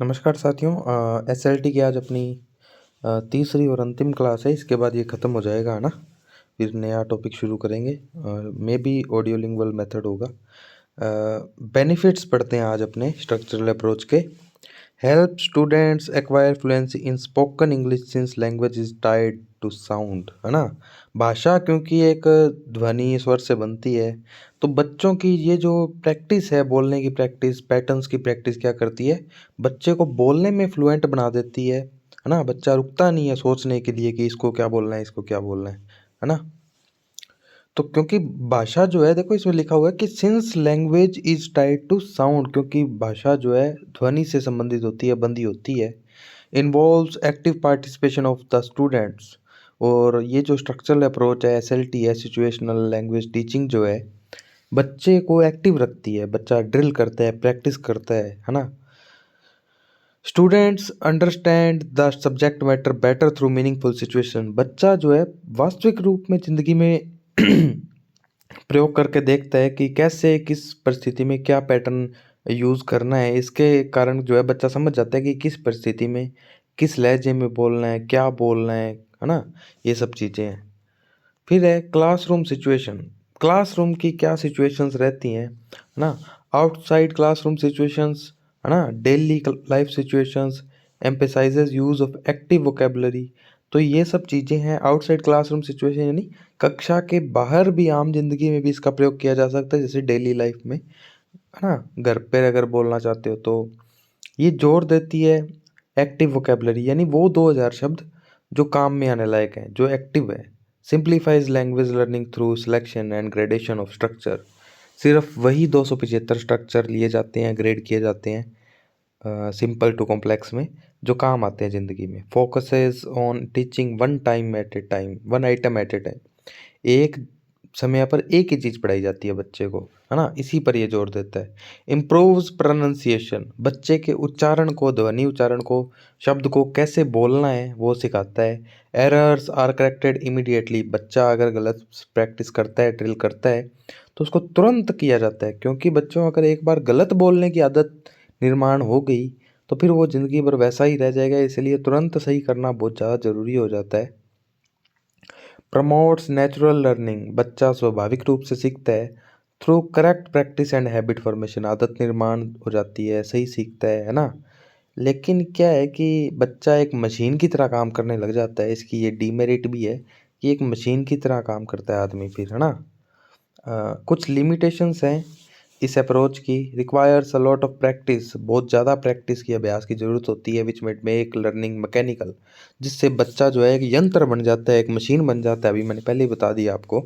नमस्कार साथियों। एसएलटी की आज अपनी तीसरी और अंतिम क्लास है। इसके बाद ये ख़त्म हो जाएगा, है ना। फिर नया टॉपिक शुरू करेंगे, मे बी ऑडियोलिंगुअल मेथड होगा। बेनिफिट्स पढ़ते हैं आज अपने स्ट्रक्चरल अप्रोच के। Help students acquire fluency in spoken English since language is tied to sound, है ना। भाषा क्योंकि एक ध्वनि स्वर से बनती है, तो बच्चों की ये जो प्रैक्टिस है, बोलने की प्रैक्टिस, पैटर्न्स की प्रैक्टिस क्या करती है, बच्चे को बोलने में फ्लुएंट बना देती है ना। बच्चा रुकता नहीं है सोचने के लिए कि इसको क्या बोलना है, इसको क्या बोलना है ना। तो क्योंकि भाषा जो है, देखो इसमें लिखा हुआ है कि since language is tied to sound, क्योंकि भाषा जो है ध्वनि से संबंधित होती है, बंधी होती है। Involves active participation of the students. और ये जो स्ट्रक्चरल अप्रोच है, एसएलटी है, सिचुएशनल लैंग्वेज टीचिंग जो है, बच्चे को एक्टिव रखती है। बच्चा ड्रिल करता है, प्रैक्टिस करता है ना। Students understand the subject matter better through meaningful situation. बच्चा जो है वास्तविक रूप में ज़िंदगी में प्रयोग करके देखता है कि कैसे, किस परिस्थिति में क्या पैटर्न यूज़ करना है। इसके कारण जो है बच्चा समझ जाता है कि किस परिस्थिति में किस लहजे में बोलना है, क्या बोलना है ना। ये सब चीज़ें हैं। फिर है क्लासरूम सिचुएशन। क्लासरूम की क्या सिचुएशंस रहती हैं, है ना। आउटसाइड क्लासरूम सिचुएशंस, है ना। Daily life situations emphasises use of active vocabulary. तो ये सब चीज़ें हैं आउटसाइड क्लासरूम सिचुएशन, यानी कक्षा के बाहर भी, आम जिंदगी में भी इसका प्रयोग किया जा सकता है, जैसे डेली लाइफ में, है ना। घर पे अगर बोलना चाहते हो तो ये जोर देती है एक्टिव वोकेबलरी, यानी वो 2000 शब्द जो काम में आने लायक हैं, जो एक्टिव है। Simplifies language learning through selection and gradation of structure. सिर्फ वही 275 स्ट्रक्चर लिए जाते हैं, ग्रेड किए जाते हैं सिंपल टू कॉम्प्लेक्स में, जो काम आते हैं ज़िंदगी में। Focuses on teaching one time at a time, one item at a time. एक समय पर एक ही चीज़ पढ़ाई जाती है बच्चे को, है ना। इसी पर ये जोर देता है। इम्प्रूव्स प्रोनाउंसिएशन, बच्चे के उच्चारण को, ध्वनि उच्चारण को, शब्द को कैसे बोलना है वो सिखाता है। एरर्स आर करेक्टेड इमीडिएटली, बच्चा अगर गलत प्रैक्टिस करता है, ड्रिल करता है, तो उसको तुरंत किया जाता है। क्योंकि बच्चों अगर एक बार गलत बोलने की आदत निर्माण हो गई तो फिर वो ज़िंदगी भर वैसा ही रह जाएगा, इसलिए तुरंत सही करना बहुत ज़्यादा ज़रूरी हो जाता है। प्रमोट्स नेचुरल लर्निंग, बच्चा स्वाभाविक रूप से सीखता है। Through correct practice and habit formation, आदत निर्माण हो जाती है, सही सीखता है ना। लेकिन क्या है कि बच्चा एक मशीन की तरह काम करने लग जाता है, इसकी ये डीमेरिट भी है कि एक मशीन की तरह काम करता है आदमी फिर, है ना। कुछ लिमिटेशंस हैं इस अप्रोच की। Requires a lot of practice, बहुत ज़्यादा प्रैक्टिस की, अभ्यास की ज़रूरत होती है, विच मेक लर्निंग मैकेनिकल, जिससे बच्चा जो है एक यंत्र बन जाता है, एक मशीन बन जाता है। अभी मैंने पहले ही बता दिया आपको।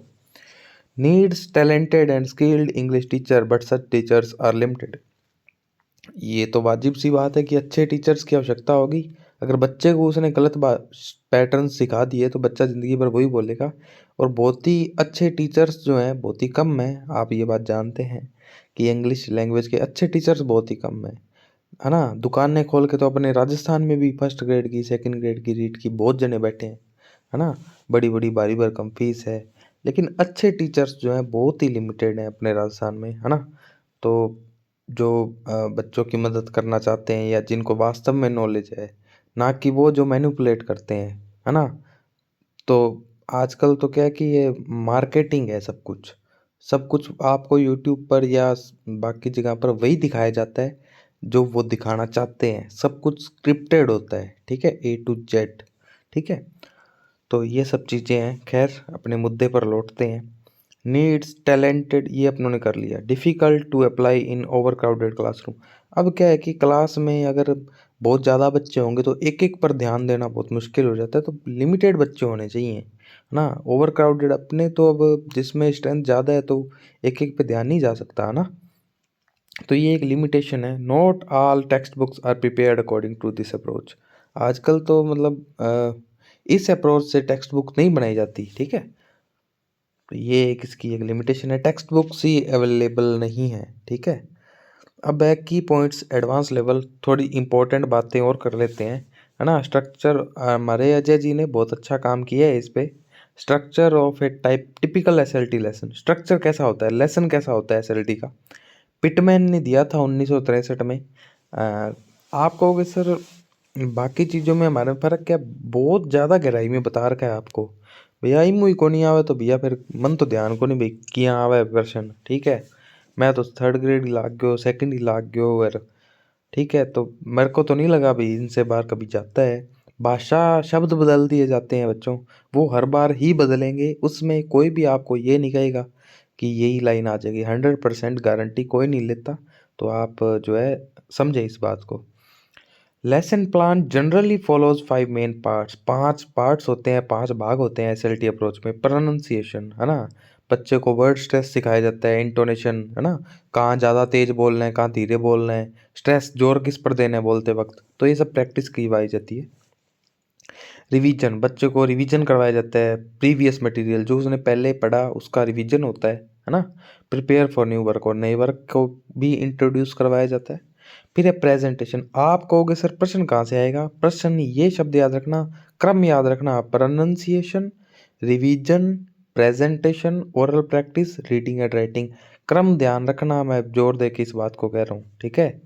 Needs talented and skilled English teacher but such teachers are limited. ये तो वाजिब सी बात है कि अच्छे टीचर्स की आवश्यकता होगी। अगर बच्चे को उसने गलत बात पैटर्न सिखा दिए तो बच्चा ज़िंदगी भर वही बोलेगा। और बहुत ही अच्छे टीचर्स जो हैं बहुत ही कम हैं, आप ये बात जानते हैं कि इंग्लिश लैंग्वेज के अच्छे टीचर्स बहुत ही कम हैं, है ना। दुकानें खोल के तो अपने राजस्थान में भी फर्स्ट ग्रेड की, सेकंड ग्रेड की, रीट की बहुत जने बैठे हैं, है ना। बड़ी बड़ी बारी भरकम फीस है, लेकिन अच्छे टीचर्स जो हैं बहुत ही लिमिटेड हैं अपने राजस्थान में, है ना। तो जो बच्चों की मदद करना चाहते हैं या जिनको वास्तव में नॉलेज है, ना कि वो जो मैनिपुलेट करते हैं, है ना। तो आजकल तो क्या है कि ये मार्केटिंग है, सब कुछ, सब कुछ आपको यूट्यूब पर या बाकी जगह पर वही दिखाया जाता है जो वो दिखाना चाहते हैं। सब कुछ स्क्रिप्टेड होता है, ठीक है, ए टू जेड, ठीक है। तो ये सब चीज़ें हैं। खैर, अपने मुद्दे पर लौटते हैं। नीड्स टैलेंटेड, ये अपनों ने कर लिया। Difficult to apply in overcrowded classroom. अब क्या है कि क्लास में अगर बहुत ज़्यादा बच्चे होंगे तो एक एक पर ध्यान देना बहुत मुश्किल हो जाता है, तो लिमिटेड बच्चे होने चाहिए, है ना। ओवर क्राउडेड अपने तो अब जिसमें स्ट्रेंथ ज़्यादा है तो एक एक पे ध्यान नहीं जा सकता, है ना। तो ये एक लिमिटेशन है। Not all textbooks are prepared according to this approach. आजकल तो मतलब इस अप्रोच से टेक्स्ट बुक नहीं बनाई जाती, ठीक है। तो ये एक इसकी एक लिमिटेशन है, टेक्स्ट बुक्स ही अवेलेबल नहीं है, ठीक है। अब है की पॉइंट्स एडवांस लेवल, थोड़ी इंपॉर्टेंट बातें और कर लेते हैं, है ना। स्ट्रक्चर, हमारे अजय जी ने बहुत अच्छा काम किया है इस पे। Structure of a type typical SLT lesson. Structure कैसा होता है, लेसन कैसा होता है एसएलटी का, पिटमैन ने दिया था 1963 में। आप कहोगे सर बाकी चीज़ों में हमारे में फ़र्क क्या है? बहुत ज़्यादा गहराई में बता रखा है आपको। भैया ई मुई को नहीं आवे तो भैया फिर मन तो ध्यान को नहीं भाई किया आवे प्रश्न, ठीक है। मैं तो थर्ड ग्रेड ही लाग गयो, सेकंड ही लाग गयो और ठीक है, तो मेरे को तो नहीं लगा भाई इनसे बार कभी जाता है। भाषा शब्द बदल दिए जाते हैं बच्चों, वो हर बार ही बदलेंगे, उसमें कोई भी आपको ये नहीं कहेगा कि यही लाइन आ जाएगी। 100% गारंटी कोई नहीं लेता। तो आप जो है समझे इस बात को। Lesson plan generally follows 5 main parts. 5 parts होते हैं, 5 भाग होते हैं एसएलटी अप्रोच में। प्रोनाउंसिएशन है ना, बच्चे को वर्ड स्ट्रेस सिखाया जाता है। इंटोनेशन है ना, कहाँ ज़्यादा तेज बोलना है, कहाँ धीरे बोलना है, स्ट्रेस जोर किस पर देना है बोलते वक्त, तो ये सब प्रैक्टिस करवाई जाती है। रिवीजन, बच्चे को रिवीजन करवाया जाता है। प्रीवियस मटेरियल जो उसने पहले पढ़ा उसका रिवीजन होता है ना। प्रिपेयर फॉर न्यू वर्क, और नए वर्क को भी इंट्रोड्यूस करवाया जाता है। फिर है प्रेजेंटेशन। आप कहोगे सर प्रश्न कहाँ से आएगा? प्रश्न ये शब्द याद रखना, क्रम याद रखना। Pronunciation, revision, presentation, oral practice, reading and writing. क्रम ध्यान रखना, मैं जोर दे के इस बात को कह रहा हूँ, ठीक है।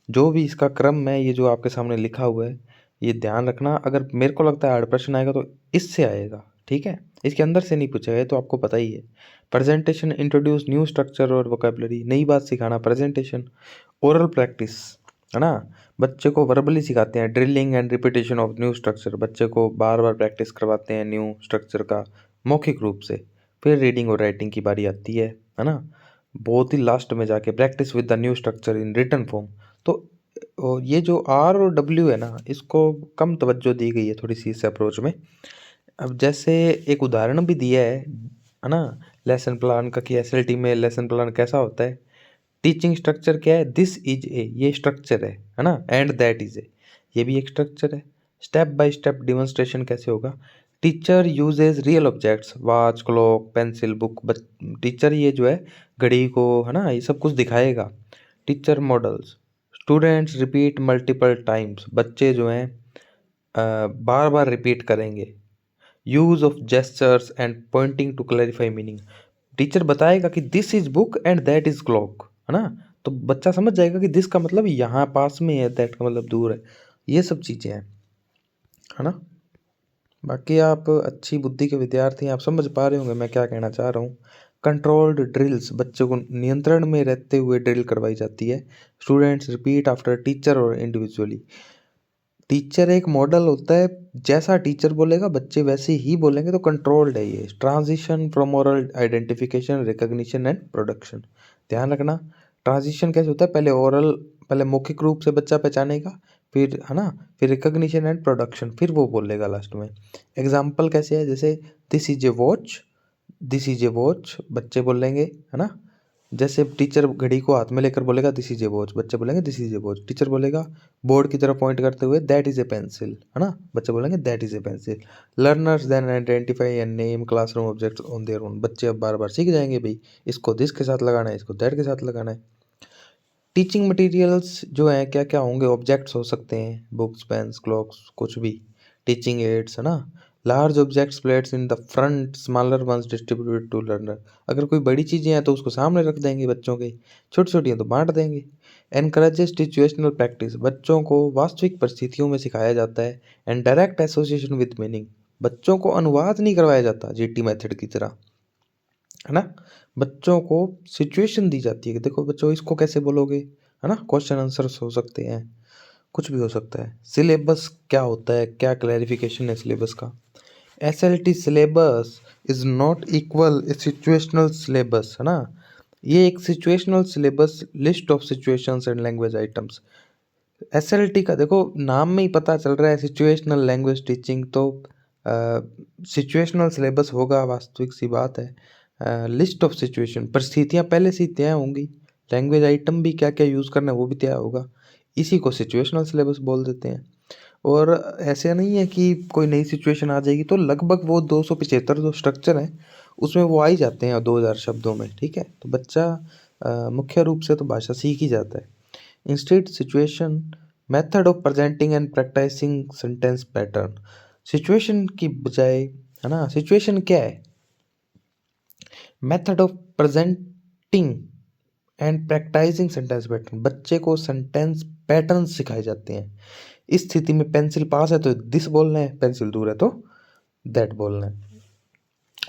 जो भी इसका क्रम है, ये जो आपके सामने लिखा हुआ है, ये ध्यान रखना। अगर मेरे को लगता है हार्ड प्रश्न आएगा तो इससे आएगा, ठीक है। इसके अंदर से नहीं पूछेगा, ये तो आपको पता ही है। प्रेजेंटेशन, इंट्रोड्यूस न्यू स्ट्रक्चर और वोकेबलरी, नई बात सिखाना प्रेजेंटेशन। ओरल प्रैक्टिस है ना, बच्चे को वर्बली सिखाते हैं। Drilling and repetition of new structure, बच्चे को बार बार प्रैक्टिस करवाते हैं न्यू स्ट्रक्चर का मौखिक रूप से। फिर रीडिंग और राइटिंग की बारी आती है ना। बहुत ही लास्ट में जाके practice with the new structure in written form. तो ये जो आर और डब्ल्यू है ना, इसको कम तवज्जो दी गई है थोड़ी सी इस अप्रोच में। अब जैसे एक उदाहरण भी दिया है ना, लेसन प्लान का, कि एसएलटी में लेसन प्लान कैसा होता है। टीचिंग स्ट्रक्चर क्या है? दिस इज ए, ये स्ट्रक्चर है ना। एंड दैट इज ए, ये भी एक स्ट्रक्चर है। स्टेप बाय स्टेप डिमॉन्स्ट्रेशन कैसे होगा? Teacher uses real objects, watch, clock, pencil, book. Teacher ये जो है घड़ी को है ना, ये सब कुछ दिखाएगा। Teacher models, students repeat multiple times, बच्चे जो हैं बार बार रिपीट करेंगे। Use of gestures and pointing to clarify meaning, teacher बताएगा कि this is book and that is clock, है ना। तो बच्चा समझ जाएगा कि दिस का मतलब यहाँ पास में है, दैट का मतलब दूर है। ये सब चीज़ें हैं, है ना। बाकी आप अच्छी बुद्धि के विद्यार्थी हैं, आप समझ पा रहे होंगे मैं क्या कहना चाह रहा हूँ। कंट्रोल्ड ड्रिल्स, बच्चों को नियंत्रण में रहते हुए ड्रिल करवाई जाती है। स्टूडेंट्स रिपीट आफ्टर टीचर और इंडिविजुअली। टीचर एक मॉडल होता है, जैसा टीचर बोलेगा बच्चे वैसे ही बोलेंगे, तो कंट्रोल्ड है ये। Transition from oral identification, recognition and production, ध्यान रखना। ट्रांजिशन कैसे होता है? पहले ओरल, पहले मौखिक रूप से बच्चा पहचानेगा, फिर है ना, फिर रिकॉग्निशन एंड प्रोडक्शन, फिर वो बोलेगा लास्ट में। एग्जाम्पल कैसे है? जैसे this is a watch, this is a watch बच्चे बोलेंगे, है ना। जैसे टीचर घड़ी को हाथ में लेकर बोलेगा दिस इज ए वॉच, बच्चे बोलेंगे this is a watch. Teacher बोलेगा बोर्ड की तरफ पॉइंट करते हुए दैट इज ए पेंसिल, है ना, बच्चे बोलेंगे that is a pencil. Learners then identify and name classroom objects on their own, बच्चे अब बार बार सीख जाएंगे भाई इसको दिस के साथ लगाना है, इसको दैट के साथ लगाना है। टीचिंग मटेरियल्स जो हैं क्या क्या होंगे? ऑब्जेक्ट्स हो सकते हैं, बुक्स, पेन्स, क्लॉक्स, कुछ भी। टीचिंग एड्स, है ना। Large objects placed in the front, smaller ones distributed to learner, अगर कोई बड़ी चीज़ें हैं तो उसको सामने रख देंगे बच्चों के, छोटी छोटी हैं तो बांट देंगे। एनकरेजेस सिचुएशनल प्रैक्टिस, बच्चों को वास्तविक परिस्थितियों में सिखाया जाता है। And direct association with meaning, बच्चों को अनुवाद नहीं करवाया जाता जीटी मेथड की तरह, है ना। बच्चों को सिचुएशन दी जाती है कि देखो बच्चों इसको कैसे बोलोगे, है ना। क्वेश्चन आंसर्स हो सकते हैं, कुछ भी हो सकता है। सिलेबस क्या होता है, क्या क्लैरिफिकेशन है सिलेबस का? SLT syllabus is not equal a situational syllabus, है ना। ये एक situational syllabus, list of situations and language items. SLT का देखो नाम में ही पता चल रहा है सिचुएशनल लैंग्वेज टीचिंग, तो सिचुएशनल सिलेबस होगा, वास्तविक सी बात है। लिस्ट ऑफ सिचुएशन, परिस्थितियाँ पहले से ही तय होंगी। लैंग्वेज आइटम भी क्या क्या यूज़ करना है वो भी तय होगा, इसी को सिचुएशनल सिलेबस बोल देते हैं। और ऐसे नहीं है कि कोई नई सिचुएशन आ जाएगी, तो लगभग वो 275 जो स्ट्रक्चर हैं उसमें वो आ ही जाते हैं 2000 शब्दों में, ठीक है। तो बच्चा मुख्य रूप से तो भाषा सीख ही जाता है। Instead situation, method of presenting and practising sentence pattern, situation की बजाय, है ना, सिचुएशन क्या है? Method of presenting and practising sentence pattern, बच्चे को सेंटेंस पैटर्न सिखाए जाते हैं। इस स्थिति में पेंसिल पास है तो दिस बोलना है, पेंसिल दूर है तो दैट बोलना है।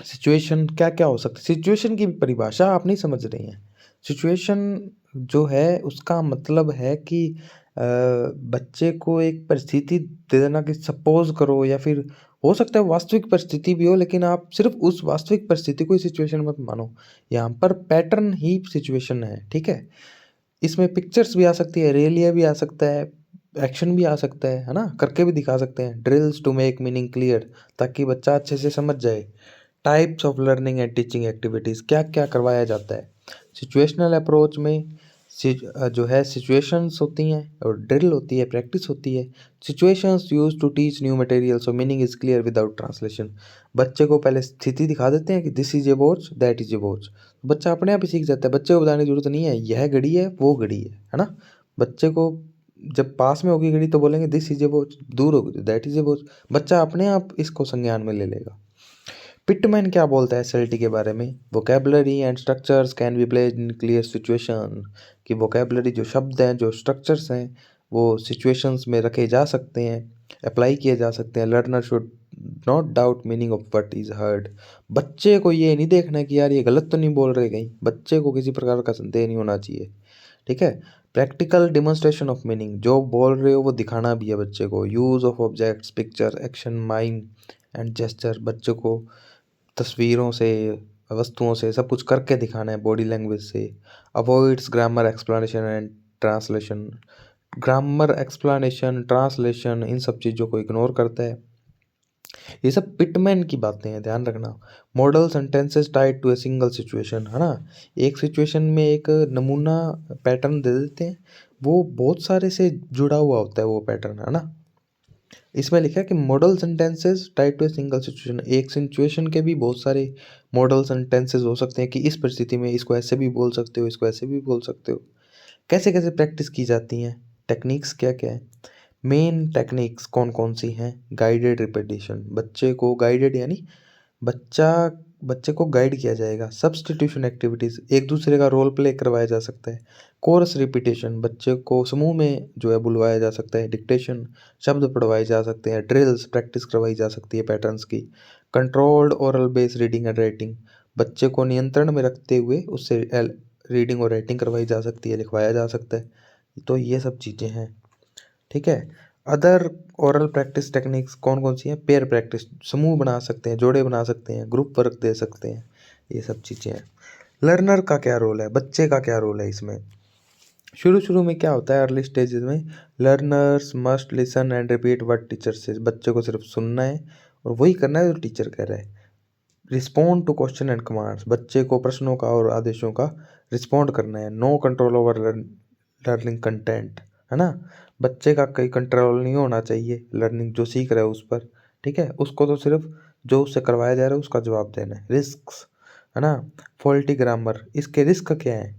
सिचुएशन क्या क्या हो सकती है, सिचुएशन की परिभाषा आप नहीं समझ रही हैं। सिचुएशन जो है उसका मतलब है कि बच्चे को एक परिस्थिति दे देना कि सपोज करो, या फिर हो सकता है वास्तविक परिस्थिति भी हो, लेकिन आप सिर्फ उस वास्तविक परिस्थिति को ही सिचुएशन मत मानो। यहाँ पर पैटर्न ही सिचुएशन है, ठीक है। इसमें पिक्चर्स भी आ सकती है, रेलिया भी आ सकता है, एक्शन भी आ सकता है ना, करके भी दिखा सकते हैं। Drills to make meaning clear, ताकि बच्चा अच्छे से समझ जाए। Types of learning and teaching activities, क्या क्या करवाया जाता है। सिचुएशनल अप्रोच में जो है सिचुएशंस होती हैं और ड्रिल होती है, प्रैक्टिस होती है। Situations use to teach new material so meaning is clear without translation. बच्चे को पहले स्थिति दिखा देते हैं कि this is a watch, that is a watch. बच्चा अपने आप ही सीख जाता है, बच्चे को बताने की जरूरत नहीं है यह घड़ी है वो घड़ी है ना। बच्चे को जब पास में होगी घड़ी तो बोलेंगे दिस इज ए वॉच, दूर होगी तो दैट इज ए वॉच। बच्चा अपने आप इसको संज्ञान में ले लेगा। पिटमैन क्या बोलता है एसएलटी के बारे में, vocabulary and structures can be placed in clear situation. कि वोकेबलरी जो शब्द हैं, जो स्ट्रक्चर्स हैं, वो सिचुएशंस में रखे जा सकते हैं, अप्लाई किए जा सकते हैं। Learner should not doubt meaning of what is heard. बच्चे को ये नहीं देखना है कि यार ये गलत तो नहीं बोल रहे कहीं, बच्चे को किसी प्रकार का संदेह नहीं होना चाहिए, ठीक है। प्रैक्टिकल डिमॉन्स्ट्रेशन ऑफ मीनिंग, जो बोल रहे हो वो दिखाना भी है बच्चे को। Use of objects, picture, action, mime and gesture, बच्चे को तस्वीरों से, वस्तुओं से सब कुछ करके दिखाना है, बॉडी लैंग्वेज से। Avoids grammar explanation and translation, grammar explanation, translation, इन सब चीज़ों को इग्नोर करता है। ये सब पिटमैन की बातें हैं, ध्यान रखना। Model sentences tied to a single situation, है ना। एक सिचुएशन में एक नमूना पैटर्न दे देते हैं, वो बहुत सारे से जुड़ा हुआ होता है वो पैटर्न, है ना। इसमें लिखा है कि model sentences tied to a single situation, एक सिचुएशन के भी बहुत सारे मॉडल सेंटेंसेस हो सकते हैं कि इस परिस्थिति में इसको ऐसे भी बोल सकते हो, इसको ऐसे भी बोल सकते हो। कैसे कैसे प्रैक्टिस की जाती हैं, टेक्निक्स क्या क्या है। मेन टेक्निक्स कौन कौन सी हैं। गाइडेड रिपीटिशन, बच्चे को गाइडेड यानी बच्चा बच्चे को गाइड किया जाएगा। सब्स्टिट्यूशन एक्टिविटीज़, एक दूसरे का रोल प्ले करवाया जा सकता है। कोरस रिपीटेशन, बच्चे को समूह में जो है बुलवाया जा सकता है। डिक्टेशन, शब्द पढ़वाए जा सकते हैं। ड्रिल्स, प्रैक्टिस करवाई जा सकती है पैटर्न्स की। Controlled oral based reading and writing, बच्चे को नियंत्रण में रखते हुए उससे रीडिंग और राइटिंग करवाई जा सकती है, लिखवाया जा सकता है। तो ये सब चीज़ें हैं, ठीक है। अदर ओरल प्रैक्टिस टेक्निक्स कौन कौन सी हैं। पेयर प्रैक्टिस, समूह बना सकते हैं, जोड़े बना सकते हैं, ग्रुप वर्क दे सकते हैं, ये सब चीज़ें हैं। लर्नर का क्या रोल है, बच्चे का क्या रोल है इसमें। शुरू शुरू में क्या होता है, अर्ली स्टेजेस में learners must listen and repeat what teacher से, बच्चे को सिर्फ सुनना है और वही करना है जो टीचर कह रहा है। Respond to question and commands, बच्चे को प्रश्नों का और आदेशों का रिस्पॉन्ड करना है। No control over learning content, है ना। बच्चे का कोई कंट्रोल नहीं होना चाहिए लर्निंग जो सीख रहा है उस पर, ठीक है। उसको तो सिर्फ जो उससे करवाया जा रहा है उसका जवाब देना है। रिस्क्स, है ना। फॉल्टी ग्रामर, इसके रिस्क क्या है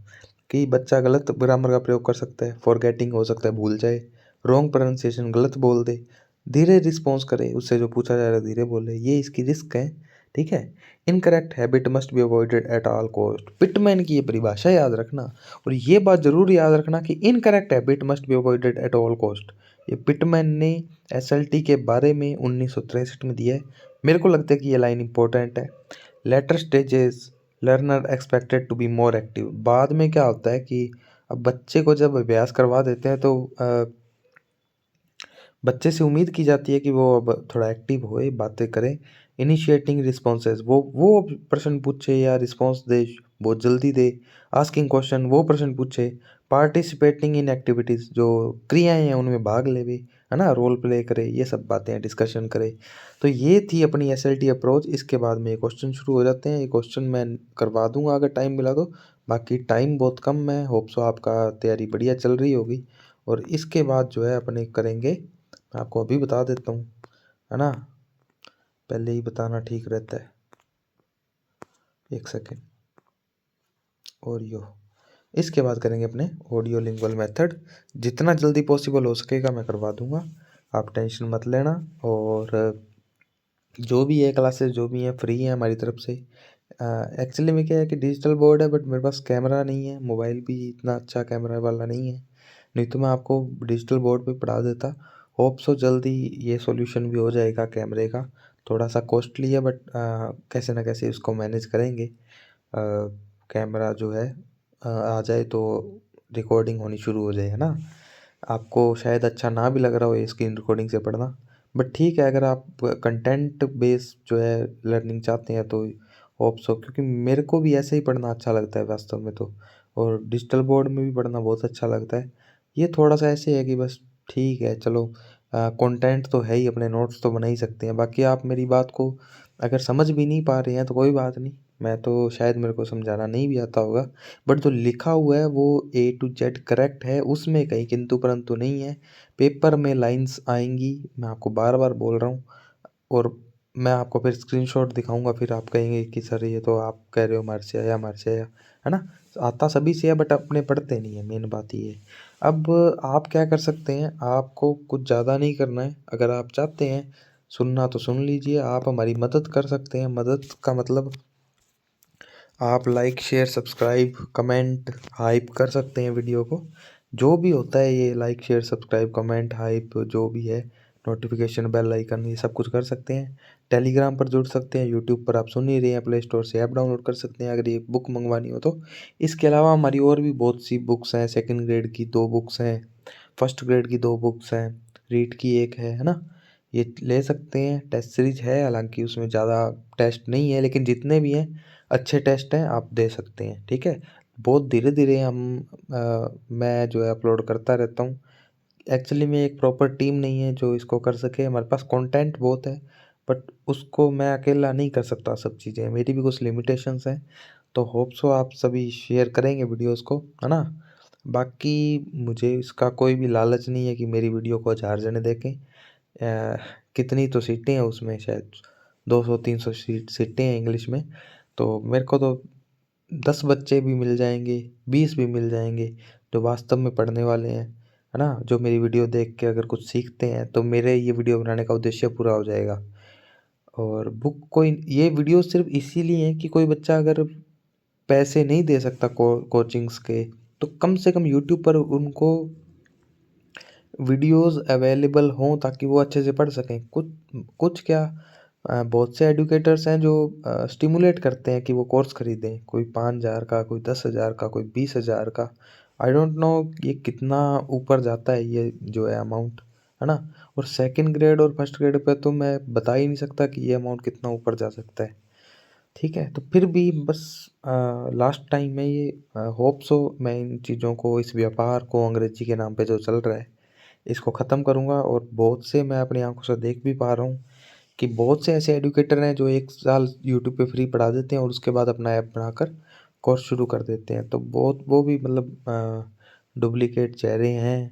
कि बच्चा गलत ग्रामर का प्रयोग कर सकता है, फॉरगेटिंग हो सकता है, भूल जाए। रॉन्ग प्रोनाउंसिएशन, गलत बोल दे। धीरे रिस्पॉन्स करे, उससे जो पूछा जा रहा है धीरे बोले, ये इसकी रिस्क है, ठीक है। Incorrect habit must be avoided at all cost, Pitman की ये परिभाषा याद रखना। और ये बात जरूर याद रखना कि incorrect habit must be avoided at all cost, ये पिटमैन ने एसएलटी के बारे में 1963 में दिया है। मेरे को लगता है कि ये लाइन इंपॉर्टेंट है। Later stages learner expected to be more active, बाद में क्या होता है कि अब बच्चे को जब अभ्यास करवा देते हैं तो बच्चे से उम्मीद की जाती है कि वो अब थोड़ा एक्टिव होए, बातें करे। इनिशिएटिंग रिस्पॉन्सेज, वो प्रश्न पूछे या रिस्पॉन्स दे, बहुत जल्दी दे। आस्किंग क्वेश्चन, वो प्रश्न पूछे। पार्टिसिपेटिंग इन एक्टिविटीज़, जो क्रियाएं हैं उनमें भाग लेवे, है ना, रोल प्ले करे, ये सब बातें डिस्कशन करे। तो ये थी अपनी एसएलटी अप्रोच। इसके बाद में ये क्वेश्चन शुरू हो जाते हैं, ये क्वेश्चन मैं करवा दूंगा अगर टाइम मिला तो। बाकी टाइम बहुत कम है, होप सो आपका तैयारी बढ़िया चल रही होगी। और इसके बाद जो है अपने करेंगे, मैं आपको अभी बता देता हूँ, है ना, पहले ही बताना ठीक रहता है। एक सेकेंड, ऑडियो, इसके बाद करेंगे अपने ऑडियो लिंगुअल मेथड। जितना जल्दी पॉसिबल हो सकेगा मैं करवा दूंगा, आप टेंशन मत लेना। और जो भी है क्लासेस जो भी हैं फ्री हैं हमारी तरफ से। एक्चुअली में क्या है कि डिजिटल बोर्ड है बट मेरे पास कैमरा नहीं है, मोबाइल भी इतना अच्छा कैमरा वाला नहीं है, नहीं तो मैं आपको डिजिटल बोर्ड पे पढ़ा देता। होप सो जल्दी ये सॉल्यूशन भी हो जाएगा कैमरे का। थोड़ा सा कॉस्टली है बट कैसे ना कैसे उसको मैनेज करेंगे। कैमरा जो है आ जाए तो रिकॉर्डिंग होनी शुरू हो जाए, है ना। आपको शायद अच्छा ना भी लग रहा हो ये स्क्रीन रिकॉर्डिंग से पढ़ना, बट ठीक है अगर आप कंटेंट बेस जो है लर्निंग चाहते हैं तो होप सो, क्योंकि मेरे को भी ऐसे ही पढ़ना अच्छा लगता है वास्तव में तो, और डिजिटल बोर्ड में भी पढ़ना बहुत अच्छा लगता है। ये थोड़ा सा ऐसे है कि बस ठीक है चलो, कंटेंट तो है ही, अपने नोट्स तो बना ही सकते हैं। बाकी आप मेरी बात को अगर समझ भी नहीं पा रहे हैं तो कोई बात नहीं, मैं तो शायद मेरे को समझाना नहीं भी आता होगा, बट जो लिखा हुआ है वो ए टू जेड करेक्ट है, उसमें कहीं किंतु परंतु नहीं है। पेपर में लाइंस आएंगी, मैं आपको बार बार बोल रहा हूँ, और मैं आपको फिर स्क्रीनशॉट दिखाऊंगा, फिर आप कहेंगे कि सर ये तो आप कह रहे हो हमारे से आया, हमारे से आया, है ना। आता सभी से है बट अपने पढ़ते नहीं है, मेन बात ये है। अब आप क्या कर सकते हैं, आपको कुछ ज़्यादा नहीं करना है, अगर आप चाहते हैं सुनना तो सुन लीजिए, आप हमारी मदद कर सकते हैं। मदद का मतलब आप like share subscribe comment hype कर सकते हैं वीडियो को, जो भी होता है ये like share subscribe comment hype जो भी है, नोटिफिकेशन बेल आइकन, ये सब कुछ कर सकते हैं। टेलीग्राम पर जुड़ सकते हैं, यूट्यूब पर आप सुन ही रहे हैं, प्ले स्टोर से ऐप डाउनलोड कर सकते हैं अगर ये बुक मंगवानी हो तो। इसके अलावा हमारी और भी बहुत सी बुक्स हैं, सेकेंड ग्रेड की 2 बुक्स हैं, फर्स्ट ग्रेड की 2 बुक्स हैं, रीट की एक है ना। ये ले सकते हैं, टेस्ट सीरीज है, हालांकि उसमें ज़्यादा टेस्ट नहीं है, लेकिन जितने भी हैं अच्छे टेस्ट हैं, आप दे सकते हैं, ठीक है। बहुत धीरे धीरे मैं जो है अपलोड करता रहता हूँ। एक्चुअली में एक प्रॉपर टीम नहीं है जो इसको कर सके, हमारे पास कंटेंट बहुत है बट उसको मैं अकेला नहीं कर सकता, सब चीज़ें मेरी भी कुछ लिमिटेशंस हैं। तो होप सो आप सभी शेयर करेंगे वीडियोस को, है ना। बाकी मुझे इसका कोई भी लालच नहीं है कि मेरी वीडियो को 1000 जने देखें। कितनी तो सीटें हैं उसमें, शायद 200-300 सीटें हैं इंग्लिश में, तो मेरे को तो 10 बच्चे भी मिल जाएंगे, 20 भी मिल जाएंगे जो वास्तव में पढ़ने वाले हैं, है ना, जो मेरी वीडियो देख के अगर कुछ सीखते हैं तो मेरे ये वीडियो बनाने का उद्देश्य पूरा हो जाएगा। और बुक कोई, ये वीडियो सिर्फ इसीलिए है कि कोई बच्चा अगर पैसे नहीं दे सकता कोचिंग्स के, तो कम से कम यूट्यूब पर उनको वीडियोस अवेलेबल हों ताकि वो अच्छे से पढ़ सकें। कुछ कुछ क्या, बहुत से एडुकेटर्स हैं जो स्टिमुलेट करते हैं कि वो कोर्स खरीदें, कोई 5,000 का, कोई 10,000 का, कोई 20,000 का। आई डोंट नो ये कितना ऊपर जाता है ये जो है अमाउंट, है ना। और सेकंड ग्रेड और फर्स्ट ग्रेड पे तो मैं बता ही नहीं सकता कि ये अमाउंट कितना ऊपर जा सकता है, ठीक है। तो फिर भी बस लास्ट टाइम में ये होप सो मैं इन चीज़ों को, इस व्यापार को अंग्रेजी के नाम पे जो चल रहा है इसको ख़त्म करूँगा। और बहुत से मैं अपनी आंखों से देख भी पा रहा हूँ कि बहुत से ऐसे एडुकेटर हैं जो 1 साल यूट्यूब पे फ्री पढ़ा देते हैं और उसके बाद अपना ऐप बनाकर कोर्स शुरू कर देते हैं। तो बहुत वो भी मतलब डुप्लीकेट चेहरे हैं,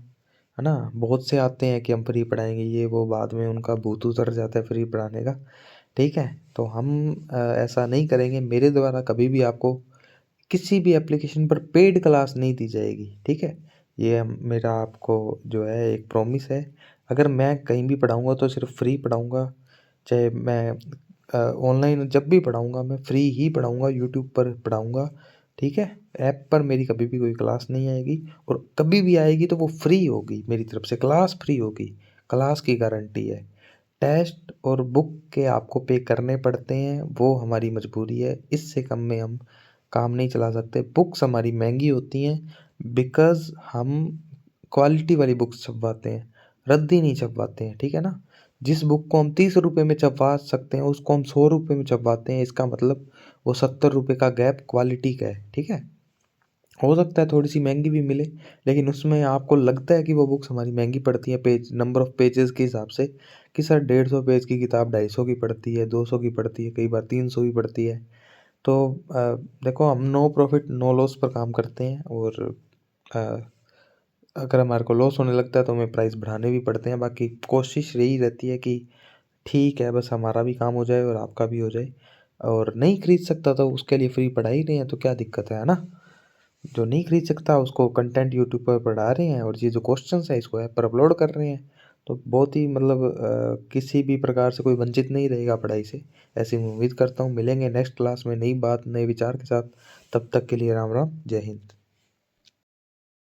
है ना। बहुत से आते हैं कि हम फ्री पढ़ाएंगे ये वो, बाद में उनका भूत उतर जाता है फ्री पढ़ाने का, ठीक है। तो हम ऐसा नहीं करेंगे, मेरे द्वारा कभी भी आपको किसी भी एप्लीकेशन पर पेड क्लास नहीं दी जाएगी, ठीक है। ये मेरा आपको जो है एक प्रॉमिस है। अगर मैं कहीं भी पढ़ाऊँगा तो सिर्फ फ्री पढ़ाऊँगा, चाहे मैं ऑनलाइन जब भी पढ़ाऊँगा मैं फ्री ही पढ़ाऊँगा, यूट्यूब पर पढ़ाऊँगा, ठीक है। ऐप पर मेरी कभी भी कोई क्लास नहीं आएगी, और कभी भी आएगी तो वो फ्री होगी, मेरी तरफ से क्लास फ्री होगी, क्लास की गारंटी है। टेस्ट और बुक के आपको पे करने पड़ते हैं, वो हमारी मजबूरी है, इससे कम में हम काम नहीं चला सकते। बुक्स हमारी महंगी होती हैं बिकॉज़ हम क्वालिटी वाली बुक्स छपवाते हैं, रद्दी नहीं छपवाते हैं, ठीक है ना। जिस बुक को हम 30 रुपये में छपवा सकते हैं उसको हम 100 रुपये में छपवाते हैं, इसका मतलब वो 70 रुपये का गैप क्वालिटी का है, ठीक है। हो सकता है थोड़ी सी महंगी भी मिले, लेकिन उसमें आपको लगता है कि वो बुक्स हमारी महंगी पड़ती है पेज नंबर ऑफ पेजेस के हिसाब से, कि सर 150 पेज की किताब 250 की पड़ती है, 200 की पड़ती है, कई बार 300 भी पड़ती है। तो देखो हम नो प्रॉफिट नो लॉस पर काम करते हैं, और अ, अगर हमारे को लॉस होने लगता है तो हमें प्राइस बढ़ाने भी पड़ते हैं। बाकी कोशिश यही रहती है कि ठीक है बस हमारा भी काम हो जाए और आपका भी हो जाए। और नहीं खरीद सकता तो उसके लिए फ्री पढ़ा ही रहे हैं, तो क्या दिक्कत है ना। जो नहीं खरीद सकता उसको कंटेंट यूट्यूब पर पढ़ा रहे हैं, और ये जो क्वेश्चंस है इसको ऐप पर अपलोड कर रहे हैं, तो बहुत ही मतलब किसी भी प्रकार से कोई वंचित नहीं रहेगा पढ़ाई से, ऐसी मैं उम्मीद करता हूँ। मिलेंगे नेक्स्ट क्लास में नई बात, नए विचार के साथ। तब तक के लिए राम राम, जय हिंद।